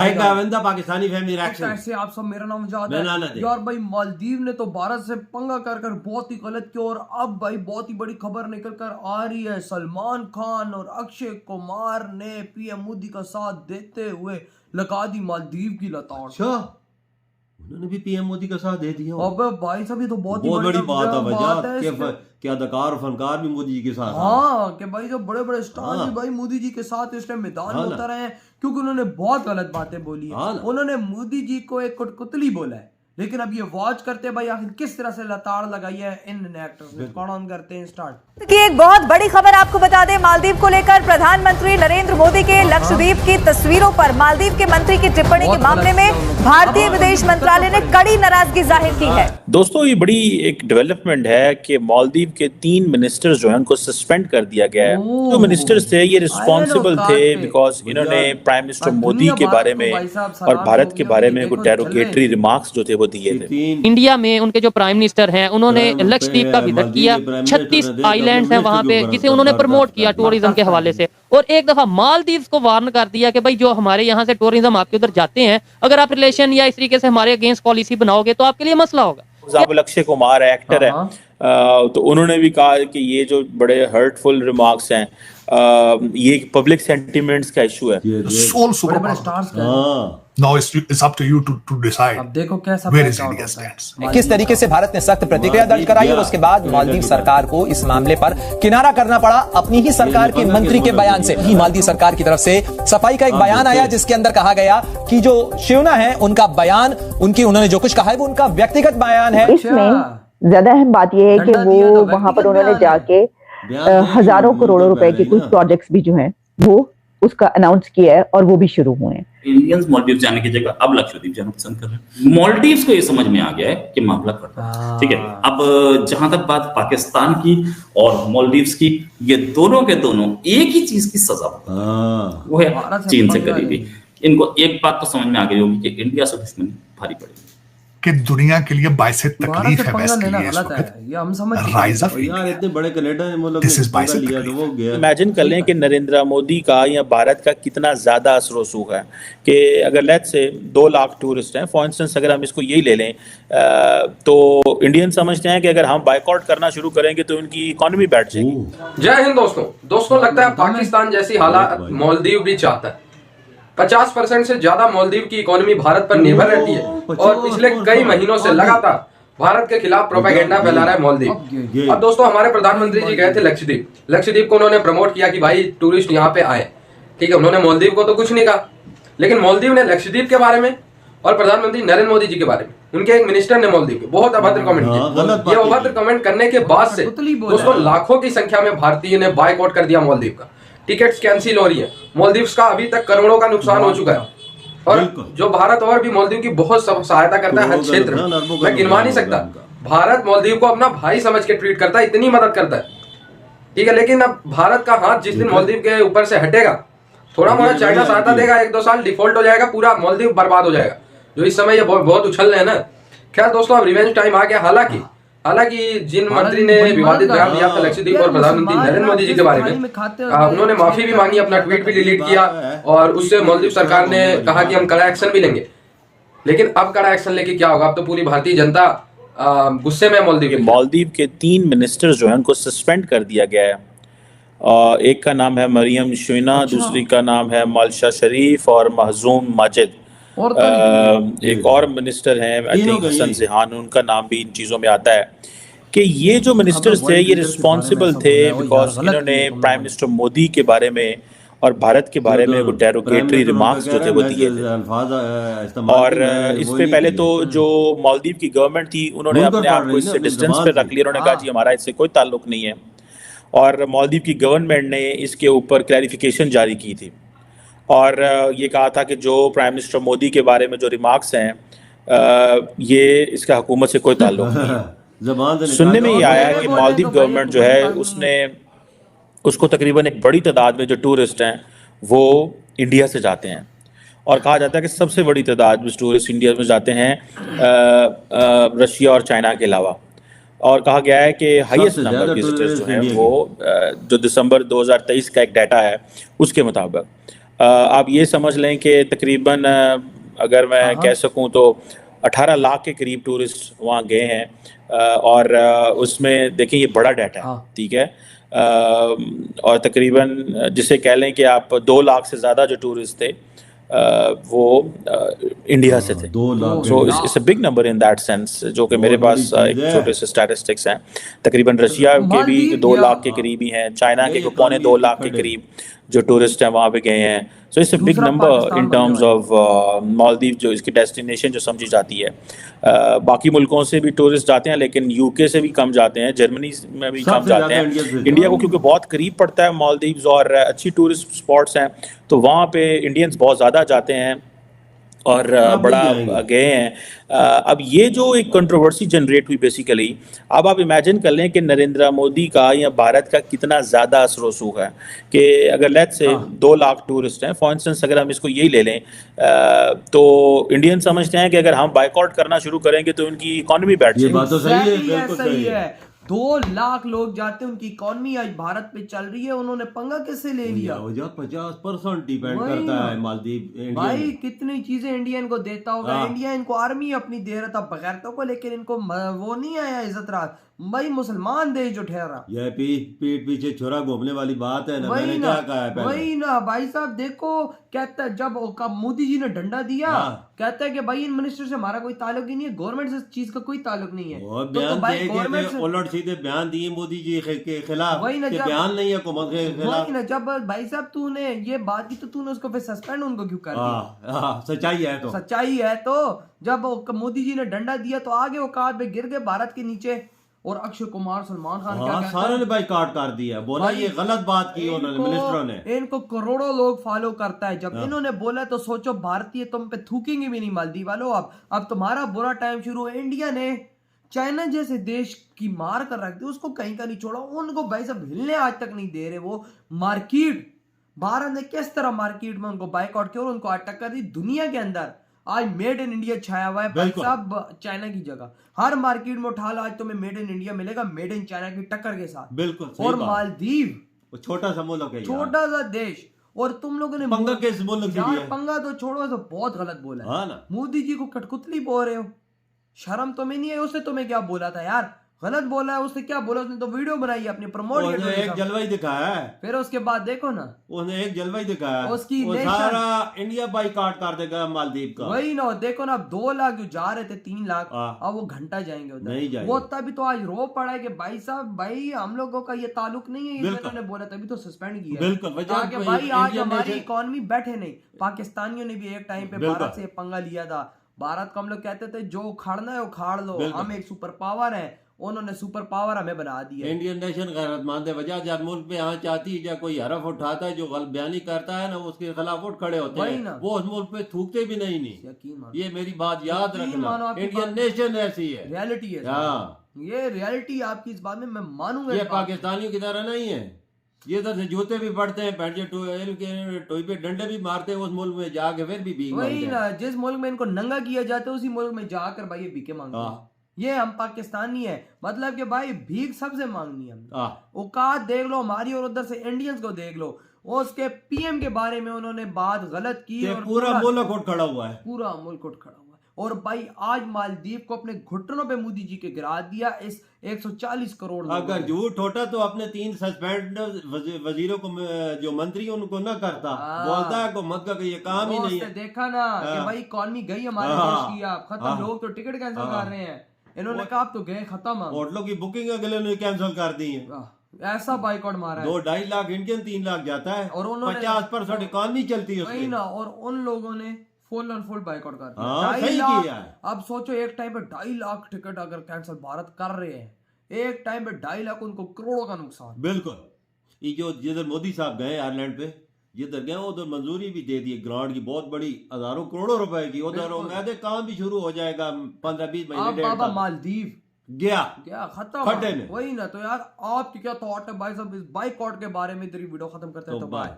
Pakistani family reaction. कैसे आप सब, मेरा नाम जाद मैं नाना है दे। यार। भाई मालदीव ने तो भारत से पंगा कर बहुत ही गलत किया, और अब भाई बहुत ही बड़ी खबर निकल कर आ रही है। सलमान खान और अक्षय कुमार ने पीएम मोदी का साथ देते हुए लगा दी मालदीव की लताड़। अच्छा, उन्होंने भी पीएम मोदी का साथ दे दिया। अब भाई साहब ये तो बहुत ही बड़ी बात है बात भैया है कि अदाकार और फनकार भी मोदी जी के साथ हैं। हाँ, कि भाई जो बड़े बड़े स्टार हाँ। भी भाई मोदी जी के साथ इस टाइम मैदान में हाँ ना। उतर रहे हैं, क्योंकि उन्होंने बहुत गलत बातें बोली है। हाँ ना। उन्होंने मोदी जी को एक कुटकुतली बोला है, लेकिन अब ये वॉच करते हैं भाई आखिर किस तरह से लताड़ लगाई है इन एक्टर्स ने। कौन ऑन करते हैं स्टार्ट की एक बहुत बड़ी खबर आपको बता दें। मालदीव को लेकर प्रधानमंत्री नरेंद्र मोदी के लक्षद्वीप की तस्वीरों पर मालदीव के मंत्री की टिप्पणी के मामले में भारतीय विदेश मंत्रालय ने कड़ी नाराजगी जाहिर की है। दोस्तों, ये बड़ी एक डेवलपमेंट है कि मालदीव के 3 मिनिस्टर्स जो हैं उनको सस्पेंड कर दिया गया है। जो मिनिस्टर्स थे ये रिस्पॉन्सिबल थे बिकॉज इन्होंने प्राइम मिनिस्टर मोदी के बारे में और भारत के बारे में कुछ डेरोगेटरी रिमार्क्स जो थे वो दिए थे। इंडिया में उनके जो प्राइम मिनिस्टर हैं उन्होंने लक्षद्वीप का विजिट किया। 36 आइलैंड्स हैं वहां पे जिसे उन्होंने प्रमोट किया टूरिज्म के हवाले से, और एक दफा मालदीव को वार्न कर दिया कि भाई जो हमारे यहाँ से टूरिज्म आपके उधर जाते हैं, अगर आप रिलेशन या इस तरीके से हमारे अगेंस्ट पॉलिसी बनाओगे तो आपके लिए मसला होगा। अक्षय कुमार एक्टर है, तो उन्होंने भी कहा कि ये जो बड़े हर्टफुल रिमार्क्स हैं ये पब्लिक सेंटिमेंट्स का इशू है। बड़े स्टार्स का। Now it's up to you to decide अब देखो कैसा where is India stands. किस तरीके से भारत ने सख्त प्रतिक्रिया दर्ज कराई और उसके बाद मालदीव सरकार को इस मामले पर किनारा करना पड़ा अपनी ही सरकार के मंत्री के बयान से। मालदीव सरकार की तरफ से सफाई का एक बयान आया जिसके अंदर कहा गया कि जो शिवना है उनका बयान, उन्होंने जो कुछ कहा है वो उनका व्यक्तिगत बयान है। इसमें ज्यादा अहम बात यह है कि वो वहां पर उन्होंने जाके हजारों करोड़ों रुपए के कुछ प्रोजेक्ट्स भी जो हैं वो उसका अनाउंस किया है और वो भी शुरू हुए हैं। इंडियंस मालदीव जाने की जगह अब लक्षद्वीप जाना पसंद कर रहे हैं। मालदीव्स को ये समझ में आ गया है कि मामला खड़ा है, ठीक है। अब जहां तक बात पाकिस्तान की और मालदीव्स की, ये दोनों के दोनों एक ही चीज की सजा वो है चीन से करी हुई। इनको एक बात तो समझ में आ गई होगी कि इंडिया से दुश्मनी भारी पड़ेगी, कि दुनिया के लिए बाइसे तकलीफ है वेस्ट के लिए इस वक्त। ये हम समझ राइज ऑफ यार इतने बड़े कनाडा ने मुल्क This is ने bicycle लिया तो वो गया। इमेजिन कर लें कि नरेंद्र मोदी का या भारत का कितना ज्यादा असर रसूख है कि अगर लेट्स से 2 लाख टूरिस्ट हैं फॉर इंस्टेंस, अगर हम इसको यही ले लें तो इंडियन समझते हैं कि अगर हम बाइकआउट करना शुरू करेंगे तो उनकी इकोनॉमी बैठ जाएगी। जय हिंद दोस्तों, लगता है पाकिस्तान जैसी हालात मालदीव भी चाहता है। 50% से ज्यादा मालदीव की इकोनॉमी भारत पर निर्भर रहती है, और पिछले कई महीनों से लगातार भारत के खिलाफ प्रोपेगेंडा फैला रहा है मालदीव। अब दोस्तों, हमारे प्रधानमंत्री जी गए थे लक्षद्वीप को उन्होंने प्रमोट किया कि भाई टूरिस्ट यहाँ पे आए, ठीक है। उन्होंने मालदीव को तो कुछ नहीं कहा, लेकिन मालदीव ने लक्षद्वीप के बारे में और प्रधानमंत्री नरेंद्र मोदी जी के बारे में, उनके एक मिनिस्टर ने मालदीव के बहुत अभद्र कमेंट किए। ये अभद्र कमेंट करने के बाद से दोस्तों लाखों की संख्या में भारतीय ने बायकॉट कर दिया मालदीव का। टिकट्स कैंसिल हो रही है। मालदीव्स का अभी तक करोड़ों का नुकसान हो चुका है, और जो भारत और भी मालदीव की बहुत सहायता करता है हर क्षेत्र में, मैं गिनवा नहीं सकता। भारत मालदीव को अपना भाई समझ के ट्रीट करता है, इतनी मदद करता है, ठीक है। लेकिन अब भारत का हाथ जिस दिन मालदीव के ऊपर से हटेगा, थोड़ा मोड़ा चाइना सहायता देगा, 1-2 साल डिफॉल्ट हो जाएगा, पूरा मालदीव बर्बाद हो जाएगा, जो इस समय ये बहुत उछल रहे हैं ना। खैर दोस्तों, अब रिवेंज टाइम आ गया। हालांकि जिन मंत्री ने विवादित बयान दिया था लक्षद्वीप और प्रधानमंत्री नरेंद्र मोदी जी के बारे में, उन्होंने माफी भी मांगी, अपना ट्वीट भी डिलीट किया, और उससे मालदीव सरकार ने कहा कि हम कड़ा एक्शन भी लेंगे। लेकिन अब कड़ा एक्शन लेके क्या होगा? अब तो पूरी भारतीय जनता गुस्से में। मालदीव के 3 मिनिस्टर्स जो हैं उनको सस्पेंड कर दिया गया है। एक का नाम है मरियम शिवना, दूसरी का नाम है मालशा शरीफ और महजूम माजिद। एक और मिनिस्टर हैं आई थिंक हसन ज़िहान, उनका नाम भी इन चीज़ों में आता है कि ये जो मिनिस्टर्स थे ये रिस्पॉन्सिबल थे बिकॉज इन्होंने प्राइम मिनिस्टर मोदी के बारे में और भारत के बारे में वो डेरोगेटरी रिमार्क्स जो थे वो दिए थे। और इससे पहले तो जो मालदीव की गवर्नमेंट थी उन्होंने अपने आप को इससे डिस्टेंस पे रख लिया, उन्होंने कहा जी हमारा इससे कोई ताल्लुक नहीं है, और मालदीव की गवर्नमेंट ने इसके ऊपर क्लैरिफिकेशन जारी की थी और ये कहा था कि जो प्राइम मिनिस्टर मोदी के बारे में जो रिमार्क्स हैं ये इसका हुकूमत से कोई ताल्लुक नहीं। सुनने में ये आया कि मालदीव गवर्नमेंट जो है उसको तकरीबन एक बड़ी तादाद में जो टूरिस्ट हैं वो इंडिया से जाते हैं, और कहा जाता है कि सबसे बड़ी तादाद में टूरिस्ट इंडिया में जाते हैं रशिया और चाइना के अलावा। और कहा गया है कि हाईएस्ट नंबर विजिटर्स जो हैं वो जो दिसंबर 2023 का एक डाटा है उसके मुताबिक आप ये समझ लें कि तकरीबन अगर मैं कह सकूं तो 18 लाख के करीब टूरिस्ट वहाँ गए हैं। और उसमें देखिए ये बड़ा डाटा है, ठीक है। और तकरीबन जिसे कह लें कि आप 2 लाख से ज़्यादा जो टूरिस्ट थे वो इंडिया से थे। 2 lakh. So it's a big number in that sense, जो कि मेरे पास एक छोटे से स्टैटिस्टिक्स हैं। तकरीबन रशिया के भी 2 लाख के करीब ही हैं, चाइना के 2.25 लाख के करीब जो टूरिस्ट हैं वहाँ पे गए हैं। So it's a big number in terms of Maldives, जो इसकी डेस्टिनेशन जो समझी जाती है। बाकी मुल्कों से भी टूरिस्ट जाते हैं, लेकिन यूके से भी कम जाते हैं, जर्मनी में भी कम जाते हैं। इंडिया को क्योंकि बहुत करीब पड़ता है मालदीव्स और अच्छी टूरिस्ट स्पॉट्स हैं, तो वहाँ पे इंडियंस बहुत ज़्यादा जाते हैं और बड़ा गए हैं। अब ये जो एक कंट्रोवर्सी जनरेट हुई बेसिकली, अब आप इमेजिन कर लें कि नरेंद्र मोदी का या भारत का कितना ज़्यादा असर रसूख है कि अगर लेट्स से 2 लाख टूरिस्ट हैं फॉर इंस्टेंस, अगर हम इसको यही ले लें तो इंडियन समझते हैं कि अगर हम बाइकआउट करना शुरू करेंगे तो उनकी इकोनॉमी बैठ जाएगी। ये बात तो सही है, बिल्कुल सही है। 2 लाख लोग जाते हैं, उनकी इकोनॉमी आज भारत पे चल रही है, उन्होंने पंगा कैसे ले लिया? 50% डिपेंड करता है मालदीव। भाई कितनी चीजें इंडियन को देता होगा। इंडिया इनको आर्मी अपनी दे रहा था बगैरतों को, लेकिन इनको वो नहीं आया इज्जत रात। भाई मुसलमान देश जो ठहरा, ये पीठ पीछे छोरा घूमने वाली बात है ना। मैंने क्या कहा है पहले? वही ना भाई साहब, देखो कहता है जब मोदी जी ने डंडा दिया, कहता है कि भाई इन मिनिस्टर से हमारा कोई ताल्लुक ही नहीं है, गवर्नमेंट से इस चीज का कोई ताल्लुक नहीं है। उलट सीधे बयान दिए मोदी जी के खिलाफ, वही ना, बयान नहीं है हुकूमत के खिलाफ। वही ना, जब भाई साहब तूने ये बात की तो तूने उसको फिर सस्पेंड उनको क्यों कर दिया? सच्चाई है तो, सच्चाई है तो जब मोदी जी ने डंडा दिया तो आगे औकात पे गिर गए भारत के नीचे। और अक्षय कुमार, सलमान खान, क्या सारे ने बाइकआउट कर दिया, बोला ये गलत बात की उन्होंने, मिनिस्टरों ने। इनको करोड़ों लोग फॉलो करता है, जब इन्होंने बोला तो सोचो भारतीय तुम पे थूकेंगे भी नहीं मालदीव वालों। अब तुम्हारा बुरा टाइम शुरू है। इंडिया ने चाइना जैसे देश की मार कर रख दी, उसको कहीं का नहीं छोड़ा। उनको भाई सब हिलने आज तक नहीं दे रहे। वो मार्केट, भारत ने किस तरह मार्केट में उनको बाइकआउट किया और उनको आज टक्कर दी। दुनिया के अंदर आज मेड इन इंडिया छाया हुआ है भाई साहब, चाइना की जगह। हर मार्केट में उठा लो, आज तुम्हें मेड इन इंडिया मिलेगा, मेड इन चाइना की टक्कर के साथ। बिल्कुल। और मालदीव छोटा सा मुल्क है, छोटा सा देश, और तुम लोगों ने पंगा किस मुल्क से लिया? पंगा तो छोड़ो, तो बहुत गलत बोला है। मोदी जी को कठपुतली बोल रहे हो, शर्म तुम्हें नहीं है? उसने तुम्हें क्या बोला था यार? गलत बोला है। उसने क्या बोला? उसने तो वीडियो बनाई अपनी प्रमोट किया, एक जलवा ही दिखाया है। फिर उसके बाद देखो ना, उसने एक जलवा ही दिखाया, उसकी सारा इंडिया बाइकआउट कर देगा मालदीव का। वही ना, देखो ना, 2 लाख जो जा रहे थे 3 लाख, अब वो घंटा जाएंगे उधर। नहीं जाएंगे। वो तभी तो आज रो पड़ा है कि भाई साहब, भाई हम लोगों का ये ताल्लुक नहीं है, ये मैंने बोला तभी तो सस्पेंड किया। बिल्कुल भाई आज हमारी इकोनॉमी बैठे नहीं। पाकिस्तानियों ने भी एक टाइम पे भारत से पंगा लिया था। भारत को हम लोग कहते थे जो उखाड़ना है उखाड़ लो, हम एक सुपर पावर है। उन्होंने सुपर पावर हमें बना दिया। इंडियन नेशन गैरतमंद है। वजह जब मुल्क पे यहाँ चाहती है, कोई हरफ उठाता है जो गलत बयानी करता है ना, उसके खिलाफ उठ खड़े होते हैं। वो उस मुल्क पे थूकते भी नहीं। ये मेरी बात याद रखना, इंडियन नेशन ऐसी है, रियलिटी है। ये रियलिटी आपकी इस बात में मैं मानूंगा। ये पाकिस्तानियों की तरह नहीं है। ये इधर से जूते भी पड़ते हैं, टोई पे डंडे भी मारते हैं, उस मुल्क में जाके फिर भी भीख वही ना, जिस मुल्क में इनको नंगा किया जाता है उसी मुल्क में जाकर भाई ये भीखे मांगते हैं। ये हम पाकिस्तानी है, मतलब कि भाई भीख सबसे मांगनी है। औकात देख लो हमारी और उधर से इंडियंस को देख लो। उसके पीएम के बारे में उन्होंने बात गलत की और पूरा मुल्क उठ खड़ा हुआ है। पूरा मुल्क उठ खड़ा हुआ है। और भाई आज मालदीव को अपने घुटनों पे मोदी जी के गिरा दिया इस 140 करोड़। अगर झूठ होता तो अपने 3 सस्पेंड वजीरों को, जो मंत्री उनको न करता, बोलता है हुकूमत का ये काम ही नहीं है। देखा ना कि भाई इकॉनमी गई हमारे देश की, आप खत्म। लोग तो टिकट कैंसिल कर रहे हैं। इन्होंने कहा आप तो गए खत्म। होटलों की बुकिंग अगले ने कैंसिल कर दी है। ऐसा बाइकआउट मारा है। 2-2.5 लाख इंडियन 3 लाख जाता है और 50% इकॉनमी चलती है उसकी। और उन लोगों ने फुल एंड फुल बाइकआउट कर दिया। सही किया। अब सोचो एक टाइम पे 2.5 लाख टिकट अगर कैंसिल भारत कर रहे हैं, एक टाइम पे 2.5 लाख, उनको करोड़ों का नुकसान। बिल्कुल। ये जो जिधर मोदी साहब गए आयरलैंड पे, जिधर गए उधर मंजूरी भी दे दी ग्रांट की, बहुत बड़ी, हजारों करोड़ों रुपए की। उधर उम्मीद काम भी शुरू हो जाएगा 15-20 महीने। बाबा मालदीव गया खत्म खड्डे में। वही ना, तो यार आपकी क्या थॉट है भाई साहब इस बाइकआउट के बारे में? तेरी वीडियो खत्म करते हैं तो बाय।